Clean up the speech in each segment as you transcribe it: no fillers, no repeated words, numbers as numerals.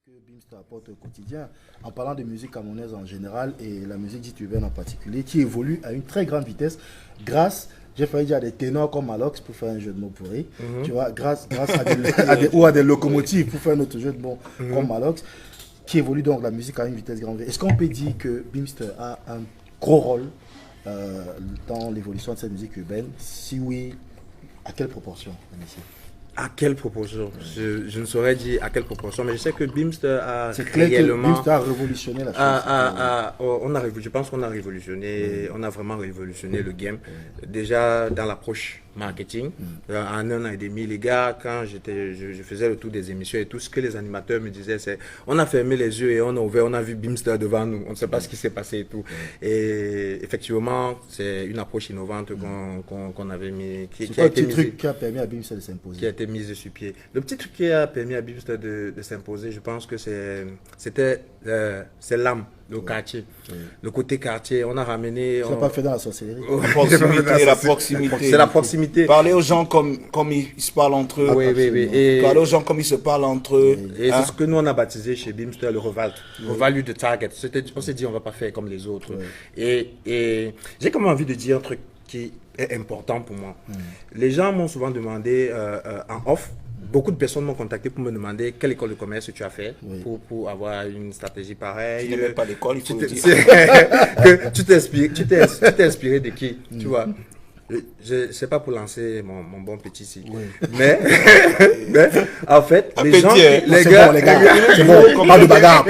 que Bimster apporte au quotidien, en parlant de musique camerounaise en général et la musique dite urbaine en particulier, qui évolue à une très grande vitesse grâce, j'ai failli dire, à des ténors comme Malox pour faire un jeu de mots pourri, tu vois, grâce ou à des locomotives pour faire un autre jeu de mots comme Malox, qui évolue donc la musique à une vitesse grande. Est-ce qu'on peut dire que Bimster a un gros rôle dans l'évolution de cette musique urbaine? Si oui, à quelle proportion, Anissé? À quelle proportion? Je ne saurais dire à quelle proportion, mais je sais que Bimster a c'est clair réellement... que Bimster a révolutionné la chose. Je pense qu'on a révolutionné, on a vraiment révolutionné le game. Déjà dans l'approche marketing, en un an et demi, les gars, quand je faisais le tour des émissions et tout, ce que les animateurs me disaient, c'est on a fermé les yeux et on a ouvert, on a vu Bimster devant nous, on ne sait pas ce qui s'est passé et tout. Et effectivement, c'est une approche innovante qu'on avait mis. C'est un petit truc qui a permis à Bimster de s'imposer? Qui a été mise sur pied. Le petit truc qui a permis à Bimster de s'imposer, je pense que c'est l'âme, le quartier. Le côté quartier, on a ramené... Tu n'as pas fait dans la sorcellerie? La proximité. C'est la proximité. Parler aux gens comme ils se parlent entre eux. Oui. Parler aux gens comme ils se parlent entre eux. Et c'est ce que nous on a baptisé chez Bimster le reval. Revalue de target. On s'est dit on va pas faire comme les autres. Et j'ai comme envie de dire un truc qui est important pour moi. Les gens m'ont souvent demandé en off. Beaucoup de personnes m'ont contacté pour me demander quelle école de commerce tu as fait pour avoir une stratégie pareille. Tu n'aimais pas l'école, il faut le dire. Tu t'es inspiré de qui, tu vois? C'est pas pour lancer mon bon petit site. Mais en fait, les gens, les gars, c'est bon, pas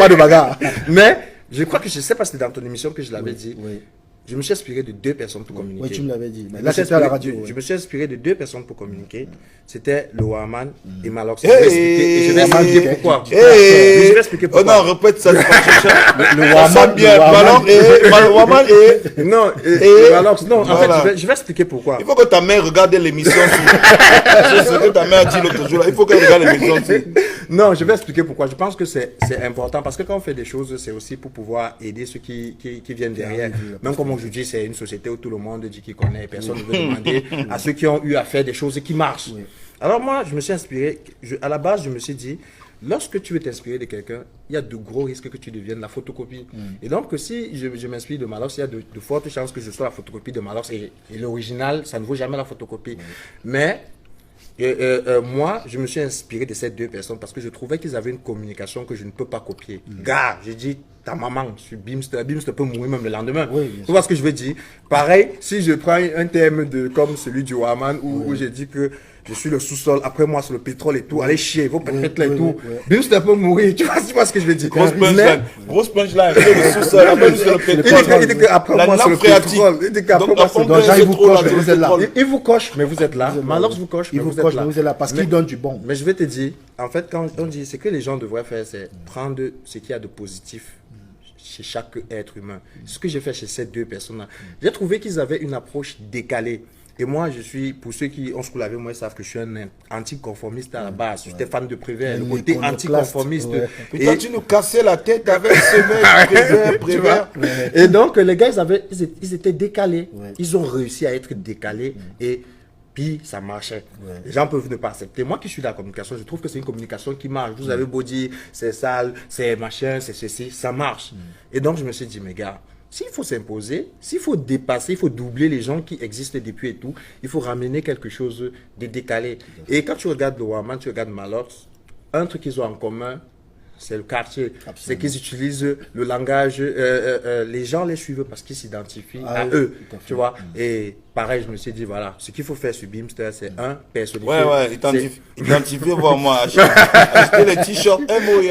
de bagarre. Mais je crois que je sais pas si c'était dans ton émission que je l'avais dit. Je me suis inspiré de deux personnes pour communiquer. Oui, tu me l'avais dit. Mais là, c'était à la radio. Je me suis inspiré de deux personnes pour communiquer. C'était le Waman et Malox. Je vais expliquer pourquoi. Je vais expliquer pourquoi. Oh non, répète ça. Le Waman bien. Waman et... Non, et Malox. Non, en fait, je vais expliquer pourquoi. Il faut que ta mère regarde l'émission. C'est ce que ta mère a dit l'autre jour. Il faut qu'elle regarde l'émission. Non, je vais expliquer pourquoi. Je pense que c'est important parce que quand on fait des choses, c'est aussi pour pouvoir aider ceux qui viennent derrière. Même comme aujourd'hui, c'est une société où tout le monde dit qu'il connaît et personne ne veut demander à ceux qui ont eu à faire des choses qui marchent. Alors moi, je me suis inspiré, à la base, je me suis dit, lorsque tu veux t'inspirer de quelqu'un, il y a de gros risques que tu deviennes la photocopie. Et donc, si je m'inspire de Malox, il y a de fortes chances que je sois la photocopie de Malox. Et l'original, ça ne vaut jamais la photocopie. Mais... moi, je me suis inspiré de ces deux personnes parce que je trouvais qu'ils avaient une communication que je ne peux pas copier. Gars, j'ai dit, ta maman, je suis Bimster peut mourir même le lendemain. Tu vois ce que je veux dire? Pareil, si je prends un thème comme celui du Waman où j'ai dit que je suis le sous-sol, après moi c'est le pétrole et tout, allez chier, vos pétrole et tout. Bimster peut mourir, tu vois ce que je veux dire? Grosse punchline, le sous-sol, après nous c'est le pétrole. Il dit qu'après moi c'est le pétrole. Il dit qu'après moi c'est le pétrole. Il vous coche, mais vous êtes là. Malox vous coche, mais vous êtes là. Parce qu'il donne du bon. Mais je vais te dire, en fait, quand on dit, ce que les gens devraient faire, c'est prendre ce qu'il y a de positif chez chaque être humain. Ce que j'ai fait chez ces deux personnes-là, j'ai trouvé qu'ils avaient une approche décalée. Et moi, je suis, pour ceux qui ont scolavé, moi, ils savent que je suis un anticonformiste à la base. J'étais fan de Prévert, le côté anticonformiste. Et toi, tu nous cassais la tête avec ce mec, Prévert. Et donc, les gars, ils étaient décalés. Ils ont réussi à être décalés et puis ça marchait. Les gens peuvent ne pas accepter. Moi qui suis dans la communication, je trouve que c'est une communication qui marche. Vous avez beau dire, c'est sale, c'est machin, c'est ceci, ça marche. Et donc, je me suis dit, mes gars, s'il faut s'imposer, s'il faut dépasser, il faut doubler les gens qui existent depuis et tout, il faut ramener quelque chose de décalé. Et quand tu regardes le Waman, tu regardes Malox, un truc qu'ils ont en commun, c'est le quartier. C'est qu'ils utilisent le langage, les gens les suivent parce qu'ils s'identifient à eux, tu vois. Et pareil, je me suis dit, voilà, ce qu'il faut faire sur Bimster, c'est personnifier. Identifier, voir moi, acheter les t-shirts MON.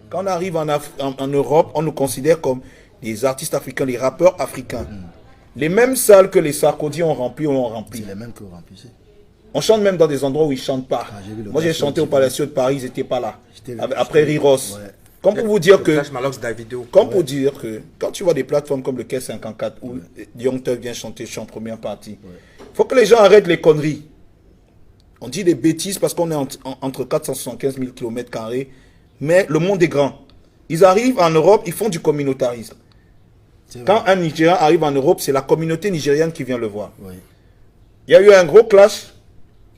Quand on arrive en Europe, on nous considère comme des artistes africains, des rappeurs africains. Les mêmes salles que les Sarkozy ont rempli, on l'ont rempli. C'est les mêmes que vous remplissez. On chante même dans des endroits où ils ne chantent pas. Moi, j'ai chanté au Palacio de Paris, ils n'étaient pas là. Après Riros. Comme pour vous dire que... Comme pour dire que quand tu vois des plateformes comme le Quai 54 où Young Thug vient chanter, je suis en première partie, il faut que les gens arrêtent les conneries. On dit des bêtises parce qu'on est entre 475 000 km², mais le monde est grand. Ils arrivent en Europe, ils font du communautarisme. Quand un Nigérian arrive en Europe, c'est la communauté nigériane qui vient le voir. Il y a eu un gros clash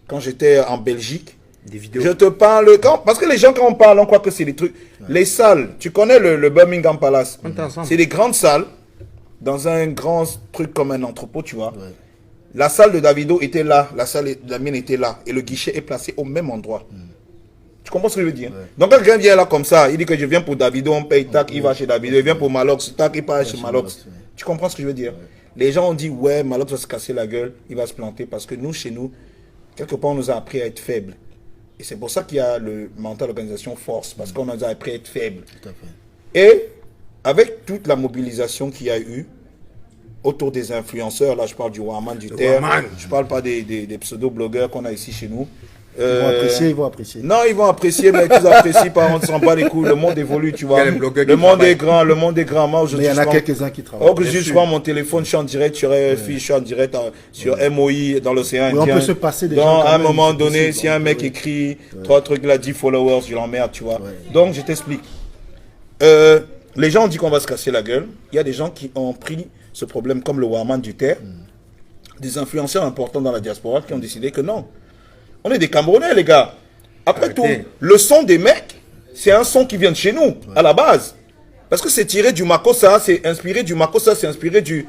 quand j'étais en Belgique. Des vidéos. Je te parle, parce que les gens, quand on parle, on croit que c'est des trucs. Les salles, tu connais le Birmingham Palace. C'est des grandes salles, dans un grand truc comme un entrepôt, tu vois. Ouais. La salle de Davido était là, la salle de la mienne était là, et le guichet est placé au même endroit. Tu comprends ce que je veux dire? Ouais. Donc quand quelqu'un vient là comme ça, il dit que je viens pour Davido, on paye, tac, il va chez Davido, il vient pour Malox, tac, il part chez Malox. Tu comprends ce que je veux dire? Les gens ont dit, ouais, Malox va se casser la gueule, il va se planter, parce que nous, chez nous, quelque part, on nous a appris à être faibles. Et c'est pour ça qu'il y a le mental organisation force, parce qu'on nous a appris à être faibles. Tout à fait. Et avec toute la mobilisation qu'il y a eu autour des influenceurs, là je parle du Warman, du Terre, je parle pas des pseudo-blogueurs qu'on a ici chez nous. Ils vont apprécier. Non, ils vont apprécier, mais ils apprécient pas, on ne s'en bat les couilles, le monde évolue, tu vois. Le monde est grand, le monde est grand. Moi, mais il y en a quelques-uns qui travaillent. Aujourd'hui, je prends mon téléphone, je suis en direct sur RFI, je suis en direct sur MOI dans l'océan Indien. On peut se passer des gens. À un moment donné, si un mec écrit 3 trucs là, 10 followers, je l'emmerde, tu vois. Donc, je t'explique. Les gens ont dit qu'on va se casser la gueule. Il y a des gens qui ont pris ce problème comme le Warman du Terre, des influenceurs importants dans la diaspora qui ont décidé que non. On est des Camerounais, les gars. Après tout, le son des mecs, c'est un son qui vient de chez nous, à la base. Parce que c'est tiré du Makossa, c'est inspiré du Makossa, c'est inspiré de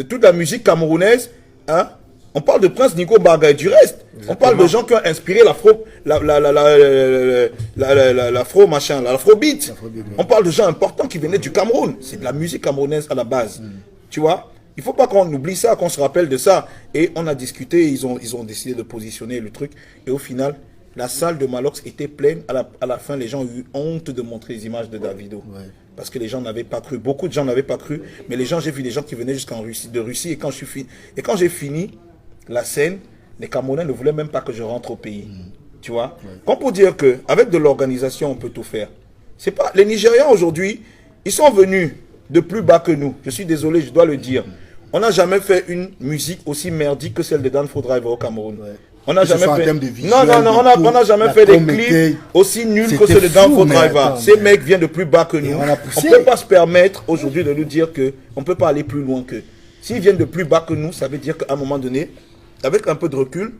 toute la musique camerounaise. Hein? On parle de Prince Nico Barga et du reste. Exactement. On parle de gens qui ont inspiré l'afrobeat. On parle de gens importants qui venaient du Cameroun. C'est de la musique camerounaise à la base. Tu vois? Il ne faut pas qu'on oublie ça, qu'on se rappelle de ça. Et on a discuté, ils ont décidé de positionner le truc. Et au final, la salle de Malox était pleine. À la fin, les gens ont eu honte de montrer les images de Davido. Ouais. Parce que les gens n'avaient pas cru. Beaucoup de gens n'avaient pas cru. Mais les gens, j'ai vu des gens qui venaient de Russie. Et quand j'ai fini la scène, les Camerounais ne voulaient même pas que je rentre au pays. Tu vois? Comme pour dire qu'avec de l'organisation, on peut tout faire. C'est pas... Les Nigérians aujourd'hui, ils sont venus de plus bas que nous. Je suis désolé, je dois le dire. On n'a jamais fait une musique aussi merdique que celle de Danfo Driver au Cameroun. Ouais. On n'a jamais fait. On n'a jamais fait des clips aussi nuls que ceux de Danfo Driver. Ces mecs viennent de plus bas que nous. On ne peut pas se permettre aujourd'hui de nous dire qu'on ne peut pas aller plus loin qu'eux. S'ils viennent de plus bas que nous, ça veut dire qu'à un moment donné, avec un peu de recul,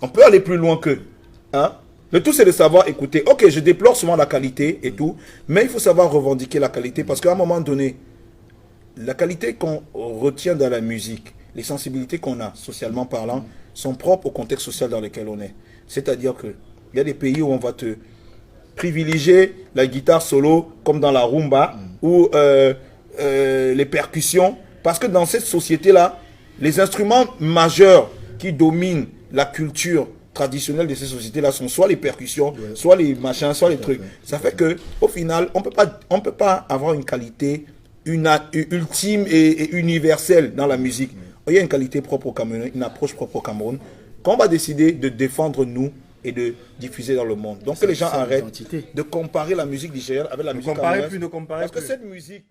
on peut aller plus loin qu'eux. Hein? Le tout, c'est de savoir écouter. Ok, je déplore souvent la qualité et tout, mais il faut savoir revendiquer la qualité parce qu'à un moment donné, la qualité qu'on retient dans la musique, les sensibilités qu'on a, socialement parlant, sont propres au contexte social dans lequel on est. C'est-à-dire qu'il y a des pays où on va te privilégier la guitare solo, comme dans la rumba, ou les percussions, parce que dans cette société-là, les instruments majeurs qui dominent la culture traditionnelle de ces sociétés-là sont soit les percussions, soit les machins, soit les trucs. Ça fait qu'au final, on peut pas avoir une qualité ultime et universelle dans la musique. Il y a une qualité propre au Cameroun, une approche propre au Cameroun, qu'on va décider de défendre nous et de diffuser dans le monde. Donc que les gens arrêtent de comparer la musique nigérienne avec la musique camerounaise. Parce que cette musique...